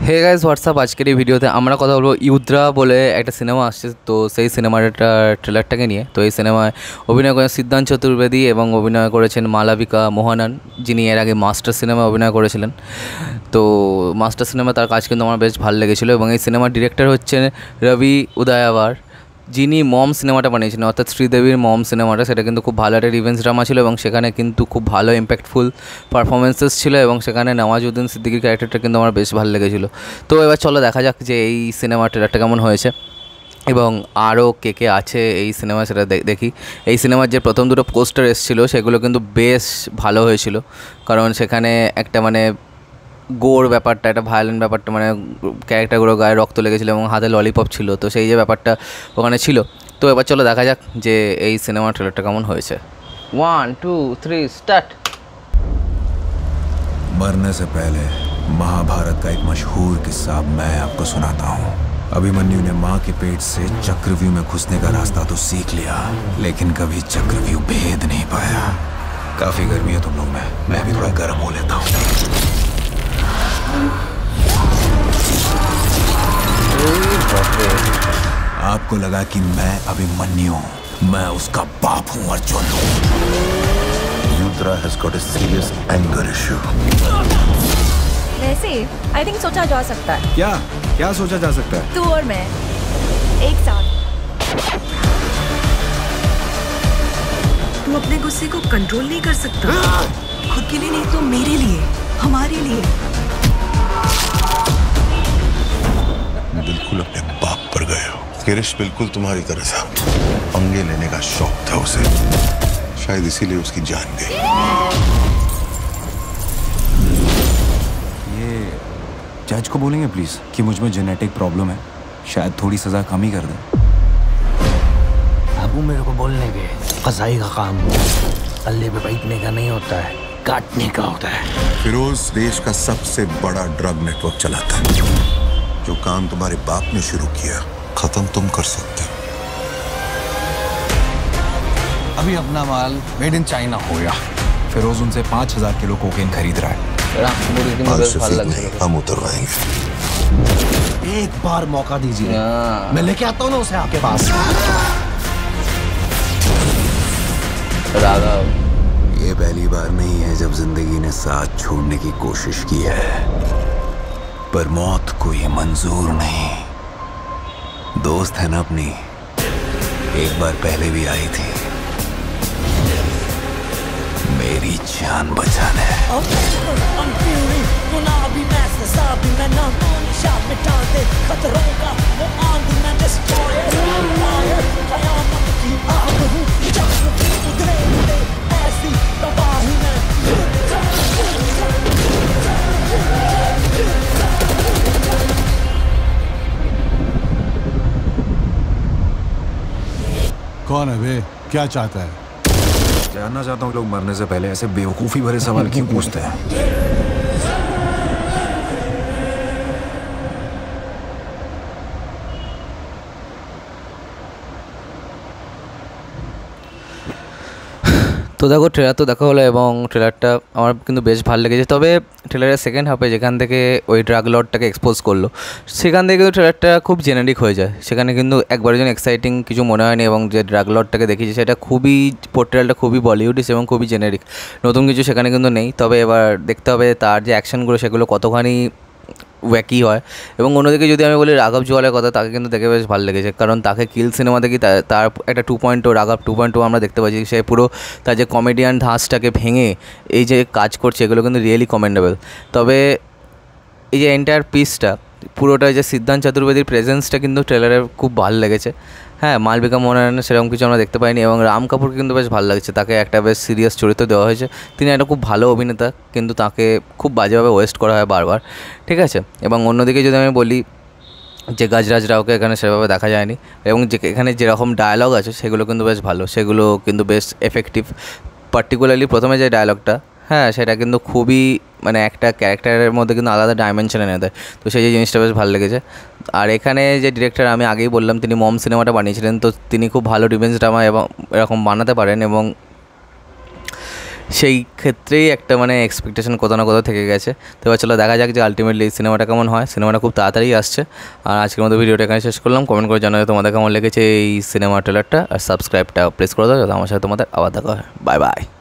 Hey guys WhatsApp, আজকের এই ভিডিওতে আমরা কথা বলবো ইউদ্রা বলে একটা সিনেমা আসছে। তো সেই সিনেমার একটা ট্রেলারটাকে নিয়ে। তো এই সিনেমায় অভিনয় করেন সিদ্ধান্ত চতুর্বেদী এবং অভিনয় করেছেন মালাবিকা মোহনান, যিনি এর আগে মাস্টার সিনেমা অভিনয় করেছিলেন। তো মাস্টার সিনেমা তার কাজ কিন্তু আমার বেশ ভালো লেগেছিলো। এবং এই সিনেমার ডিরেক্টর হচ্ছেন রবি উদয়াবার, যিনি মম সিনেমাটা বানিয়েছিলেন, অর্থাৎ শ্রীদেবীর মম সিনেমাটা। সেটা কিন্তু খুব ভালো একটা রিভেঞ্জ ড্রামা ছিল এবং সেখানে কিন্তু খুব ভালো ইম্প্যাক্টফুল পারফরমেন্সেস ছিল এবং সেখানে নওয়াজুদ্দিন সিদ্দিকীর ক্যারেক্টারটা কিন্তু আমার বেশ ভালো লেগেছিলো। তো এবার চলো দেখা যাক যে এই সিনেমার ট্রেলারটা কেমন হয়েছে এবং আরও কে কে আছে এই সিনেমা, সেটা দেখি। এই সিনেমার যে প্রথম দুটো পোস্টার এসেছিলো সেগুলো কিন্তু বেশ ভালো হয়েছিল, কারণ সেখানে একটা গোর ব্যাপারটা, একটা ভায়োলেন্ট ব্যাপারটা, ক্যারেক্টারগুলো গায়ে রক্ত লেগেছিলো এবং হাতে ললিপপ ছিল। তো সেই যে ব্যাপারটা ওখানে ছিল। তো এবার চলো দেখা যাক যে এই সিনেমার ট্রেলারটা কেমন হয়েছে। 1 2 3 স্টার্ট। मरने से पहले महाभारत का एक मशहूर किस्सा मैं आपको सुनाता हूँ। अभिमन्यु ने माँ के पेट से चक्रव्यूह में घुसने का रास्ता तो सीख लिया, लेकिन कभी चक्रव्यूह भेद नहीं पाया। काफी गर्मी है तुम लोग में, मैं भी थोड़ा गर्म हो लेता हूँ। आपको लगा कि मैं अभिमन्यु हूँ, मैं उसका बाप हूँ Arjun. युद्रा has got a serious anger issue. वैसे आई थिंक सोचा जा सकता है। क्या क्या सोचा जा सकता है? तू और मैं एक साथ। तू अपने गुस्से को कंट्रोल नहीं कर सकता। खुद के लिए नहीं तो मेरे लिए, हमारे लिए। बिल्कुल अपने बाप पर गए हो। किरिश बिल्कुल तुम्हारी तरह था, पंगे लेने का शौक था उसे, शायद इसीलिए उसकी जान गई। ये जज को बोलेंगे प्लीज कि मुझ में जेनेटिक प्रॉब्लम है, शायद थोड़ी सजा कम ही कर दे। अबू मेरे को बोलने के, कसाई का काम अल्ले पे बैठने का नहीं होता है, काटने का होता है। फिरोज देश का सबसे बड़ा ड्रग नेटवर्क चलाता है। जो काम तुम्हारे बाप ने शुरू किया खत्म तुम कर सकते हो। अभी अपना माल मेड इन चाइना हो गया। फिरोज उनसे 5000 किलो कोकेन खरीद रहा है। माल सफीद नहीं, हम उतरवाएंगे। एक बार मौका दीजिए, मैं लेके आता हूँ ना उसे आपके पास। ये पहली बार नहीं है जब जिंदगी ने साथ छोड़ने की कोशिश की है, पर मौत को ये मंजूर नहीं। दोस्त है ना अपनी, एक बार पहले भी आई थी मेरी जान बचाने। कौन है बे? क्या चाहता है? जानना चाहता हूँ लोग मरने से पहले ऐसे बेवकूफ़ी भरे सवाल क्यों पूछते हैं। তো দেখো ট্রেলার তো দেখা হলো এবং ট্রেলারটা আমার কিন্তু বেশ ভালো লেগেছে। তবে ট্রেলারের সেকেন্ড হাফে যেখান থেকে ওই ড্রাগ লর্ডটাকে এক্সপোজ করলো, সেখান থেকে কিন্তু ট্রেলারটা খুব জেনারিক হয়ে যায়। সেখানে কিন্তু একবারের জন্য এক্সাইটিং কিছু মনে হয়নি এবং যে ড্রাগ লর্ডটাকে দেখিয়েছে সেটা খুবই, পোর্ট্রেলটা খুবই বলিউডিশ এবং খুবই জেনারিক, নতুন কিছু সেখানে কিন্তু নেই। তবে এবার দেখতে হবে তার যে অ্যাকশনগুলো সেগুলো কতখানি ওয়াকি হয়। এবং অন্যদিকে যদি আমি বলি রাঘব জুয়ালের কথা, তাকে কিন্তু দেখে বেশ ভালো লেগেছে, কারণ তাকে কিল সিনেমা দেখি তার একটা 2.0 রাঘব 2.0 আমরা দেখতে পাচ্ছি। সে পুরো তার যে কমেডিয়ান ধাঁচটাকে ভেঙে এই যে কাজ করছে, এগুলো কিন্তু রিয়েলি কমেন্ডেবল। তবে এই যে এন্টায়ার পিসটা পুরোটা, যে সিদ্ধান্ত চতুর্বেদীর প্রেজেন্সটা কিন্তু ট্রেলারে খুব ভালো লেগেছে। হ্যাঁ, মালবিকা মোহনানের সেরকম কিছু আমরা দেখতে পাইনি এবং রাম কাপুরকে কিন্তু বেশ ভালো লাগছে। তাকে একটা বেশ সিরিয়াস চরিত্র দেওয়া হয়েছে। তিনি একটা খুব ভালো অভিনেতা, কিন্তু তাকে খুব বাজেভাবে ওয়েস্ট করা হয় বারবার, ঠিক আছে। এবং অন্যদিকে যদি আমি বলি যে গাজরাজ রাওকে এখানে সেভাবে দেখা যায়নি এবং যে এখানে যেরকম ডায়ালগ আছে সেগুলো কিন্তু বেশ ভালো, সেগুলো কিন্তু বেশ এফেক্টিভ। পার্টিকুলারলি প্রথমে যে ডায়ালগটা, হ্যাঁ, সেটা কিন্তু খুবই একটা ক্যারেক্টারের মধ্যে কিন্তু আলাদা ডাইমেনশন এনে দেয়। তো সেই যে জিনিসটা বেশ ভালো লেগেছে। আর এখানে যে ডিরেক্টর, আমি আগেই বললাম তিনি মম সিনেমাটা বানিয়েছিলেন, তো তিনি খুব ভালো রিভেঞ্জ ড্রামা এবং এরকম বানাতে পারেন এবং সেই ক্ষেত্রেই একটা মানে এক্সপেকটেশন কোথাও না কোথাও থেকে গেছে। তো এবার চলো দেখা যাক যে আলটিমেটলি এই সিনেমাটা কেমন হয়। সিনেমাটা খুব তাড়াতাড়ি আসছে। আর আজকের মতো ভিডিওটা এখানে শেষ করলাম। কমেন্ট করে জানাবে তোমাদের কেমন লেগেছে এই সিনেমা ট্রেলারটা, আর সাবস্ক্রাইবটা প্রেস করে দাও যাতে আমার সাথে তোমাদের আবার দেখা হয়। Bye bye.